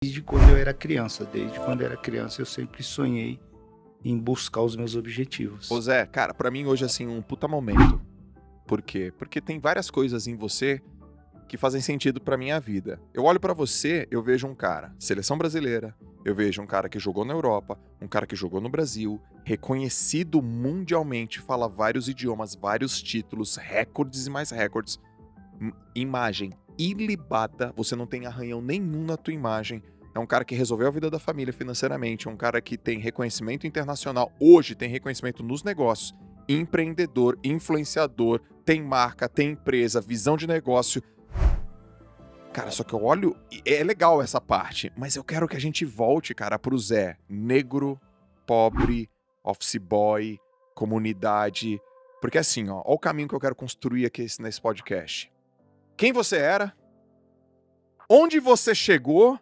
desde quando eu era criança. Desde quando eu era criança eu sempre sonhei em buscar os meus objetivos. Ô Zé, cara, pra mim hoje, assim, um puta momento. Por quê? Porque tem várias coisas em você que fazem sentido pra minha vida. Eu olho pra você, eu vejo um cara, seleção brasileira, eu vejo um cara que jogou na Europa, um cara que jogou no Brasil, reconhecido mundialmente, fala vários idiomas, vários títulos, recordes e mais recordes. Imagem ilibada, você não tem arranhão nenhum na tua imagem. É um cara que resolveu a vida da família financeiramente, é um cara que tem reconhecimento internacional, hoje tem reconhecimento nos negócios, empreendedor, influenciador, tem marca, tem empresa, visão de negócio. Cara, só que eu olho, é legal essa parte, mas eu quero que a gente volte, cara, pro Zé. Negro, pobre, office boy, comunidade. Porque assim, ó o caminho que eu quero construir aqui nesse podcast. Quem você era, onde você chegou,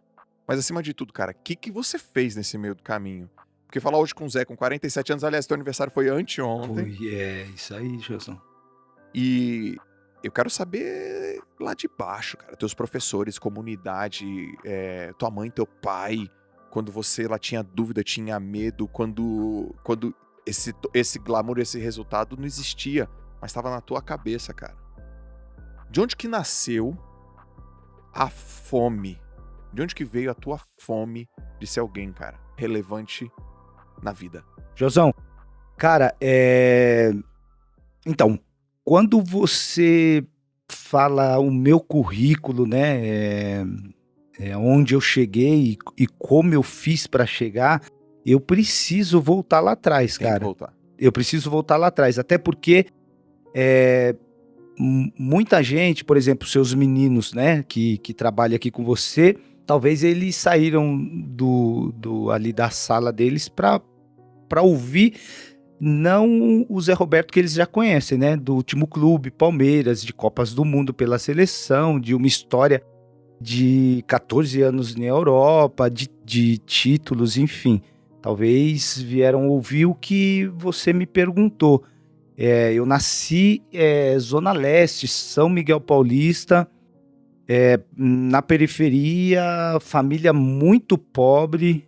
mas acima de tudo, cara, o que você fez nesse meio do caminho? Porque falar hoje com o Zé, com 47 anos, aliás, teu aniversário foi anteontem. Isso aí, Gilson. E eu quero saber lá de baixo, cara, teus professores, comunidade, tua mãe, teu pai, quando você lá tinha dúvida, tinha medo, quando esse glamour, esse resultado não existia, mas estava na tua cabeça, cara. De onde que nasceu a fome? De onde que veio a tua fome de ser alguém, cara, relevante na vida? Josão, cara, então, quando você fala o meu currículo, né, onde eu cheguei e como eu fiz para chegar, eu preciso voltar lá atrás, cara. Eu preciso voltar lá atrás, até porque muita gente, por exemplo, seus meninos, né, que trabalham aqui com você, talvez eles saíram ali da sala deles para ouvir não o Zé Roberto que eles já conhecem, né, do último clube, Palmeiras, de Copas do Mundo pela seleção, de uma história de 14 anos na Europa, de títulos, enfim. Talvez vieram ouvir o que você me perguntou. Eu nasci Zona Leste, São Miguel Paulista, na periferia, família muito pobre.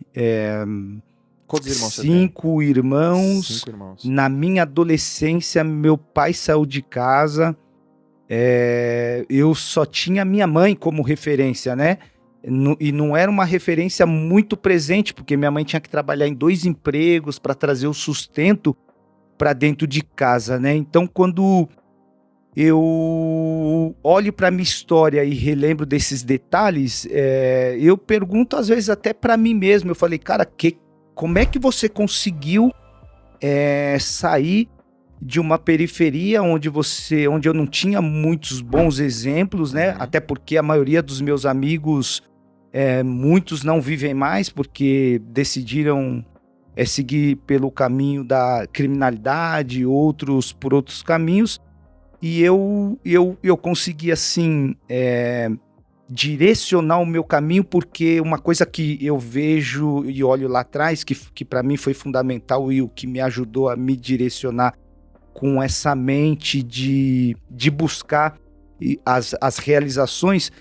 Quantos irmãos você tem? 5 irmãos. 5 irmãos. Na minha adolescência, meu pai saiu de casa. Eu só tinha minha mãe como referência, né? E não era uma referência muito presente, porque minha mãe tinha que trabalhar em 2 empregos para trazer o sustento para dentro de casa, né? Então, quando eu olho para minha história e relembro desses detalhes, eu pergunto às vezes até para mim mesmo. Eu falei, cara, como é que você conseguiu sair de uma periferia onde eu não tinha muitos bons exemplos, né? Até porque a maioria dos meus amigos, muitos não vivem mais porque decidiram seguir pelo caminho da criminalidade, outros por outros caminhos, e eu consegui, assim, direcionar o meu caminho, porque uma coisa que eu vejo e olho lá atrás, que para mim foi fundamental e o que me ajudou a me direcionar com essa mente de buscar as realizações,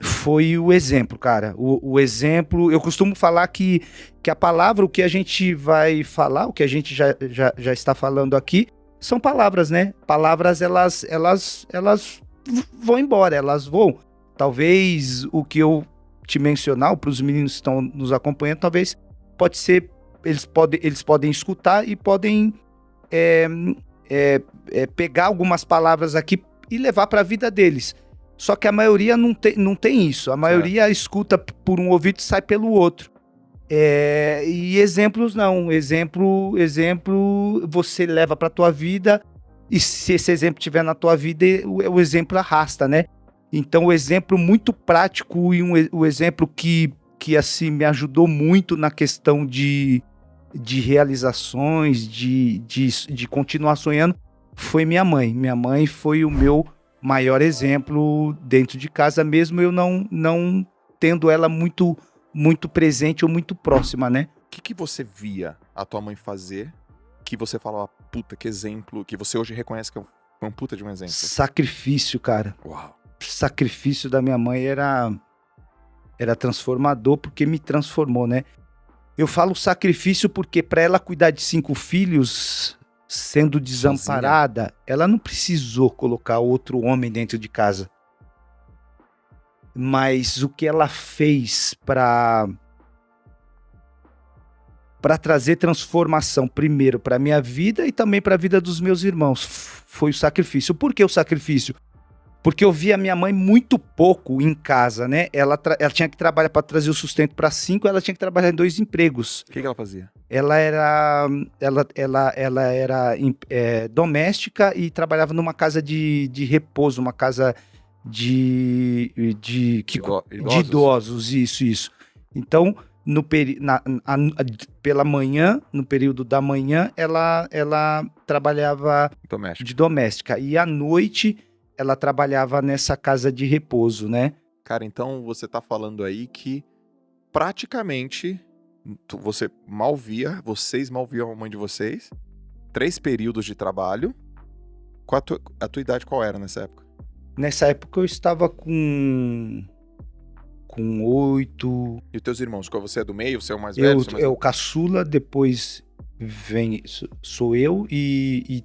foi o exemplo, cara. O exemplo, eu costumo falar que a palavra, o que a gente vai falar, o que a gente já está falando aqui, são palavras, né? Palavras, elas vão embora, elas voam. Talvez o que eu te mencionar, para os meninos que estão nos acompanhando, talvez pode ser, eles podem escutar e podem pegar algumas palavras aqui e levar para a vida deles. Só que a maioria não tem isso. A maioria escuta por um ouvido e sai pelo outro. E exemplos não. Exemplo você leva para tua vida, e se esse exemplo estiver na tua vida, o exemplo arrasta, né? Então, o exemplo muito prático e o exemplo que assim me ajudou muito na questão de realizações, de continuar sonhando, foi minha mãe. Minha mãe foi o meu maior exemplo dentro de casa, mesmo eu não tendo ela muito presente ou muito próxima, né? O que você via a tua mãe fazer que você falava, puta, que exemplo, que você hoje reconhece que é um puta de um exemplo? Sacrifício, cara. Uau. Sacrifício da minha mãe era Era transformador porque me transformou, né? Eu falo sacrifício porque para ela cuidar de 5 filhos, sendo desamparada, ela não precisou colocar outro homem dentro de casa. Mas o que ela fez para trazer transformação, primeiro para minha vida e também para a vida dos meus irmãos, foi o sacrifício. Por que o sacrifício? Porque eu via minha mãe muito pouco em casa, né? Ela tinha que trabalhar para trazer o sustento para 5, ela tinha que trabalhar em 2 empregos. O que ela fazia? Ela era doméstica e trabalhava numa casa de repouso, uma casa de idosos, isso. Então, pela manhã, no período da manhã, ela trabalhava de doméstica. E à noite, ela trabalhava nessa casa de repouso, né? Cara, então você tá falando aí que praticamente vocês mal viam a mãe de vocês, 3 períodos de trabalho. A tua idade qual era nessa época? Nessa época eu estava com 8. E os teus irmãos? Qual você é do meio? Você é o mais velho? Eu caçula, depois sou eu e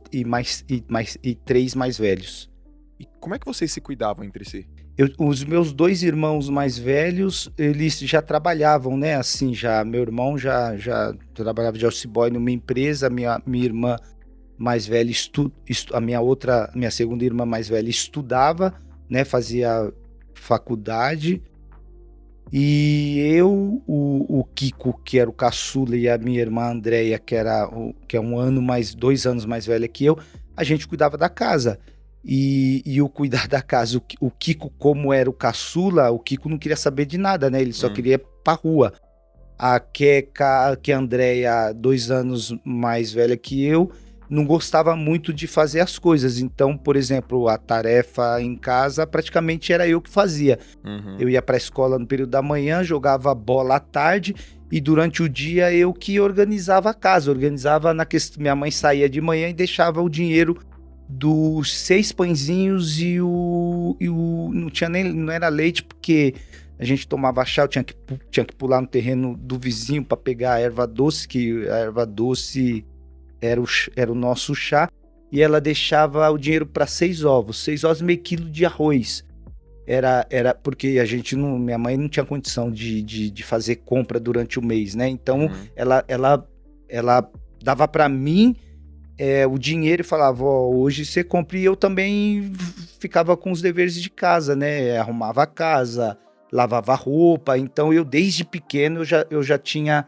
3 mais velhos. E como é que vocês se cuidavam entre si? Os meus 2 irmãos mais velhos, eles já trabalhavam, né? Assim, meu irmão já trabalhava de office boy numa empresa, minha irmã mais velha, minha segunda irmã mais velha estudava, né? Fazia faculdade. E eu, o Kiko, que era o caçula, e a minha irmã Andréia, que é 2 anos mais velha que eu, a gente cuidava da casa. E o cuidar da casa, o Kiko, como era o caçula, o Kiko não queria saber de nada, né? Ele só queria ir pra rua. A Keka, que é a Andréia, 2 anos mais velha que eu, não gostava muito de fazer as coisas. Então, por exemplo, a tarefa em casa praticamente era eu que fazia. Eu ia pra escola no período da manhã, jogava bola à tarde, e durante o dia eu que organizava a casa. Minha mãe saía de manhã e deixava o dinheiro dos 6 pãezinhos e o não era leite, porque a gente tomava chá, eu tinha que pular no terreno do vizinho para pegar a erva doce, que a erva doce era o nosso chá, e ela deixava o dinheiro para 6 ovos, 6 ovos, meio quilo de arroz. Era porque minha mãe não tinha condição de fazer compra durante o mês, né? Então ela dava para mim o dinheiro e falava, hoje você compra. E eu também ficava com os deveres de casa, né? Arrumava a casa, lavava roupa. Então eu, desde pequeno, eu já tinha...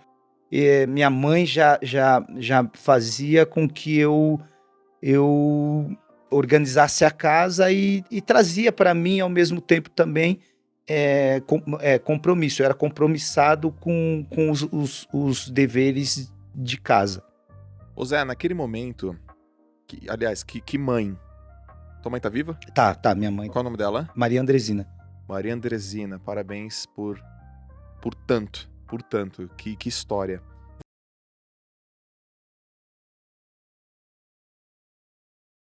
minha mãe já fazia com que eu organizasse a casa e trazia para mim, ao mesmo tempo, também compromisso. Eu era compromissado com os deveres de casa. Ô Zé, naquele momento, que mãe? Tua mãe tá viva? Tá, minha mãe. Qual é o nome dela? Maria Andresina. Maria Andresina, parabéns por tanto, que história.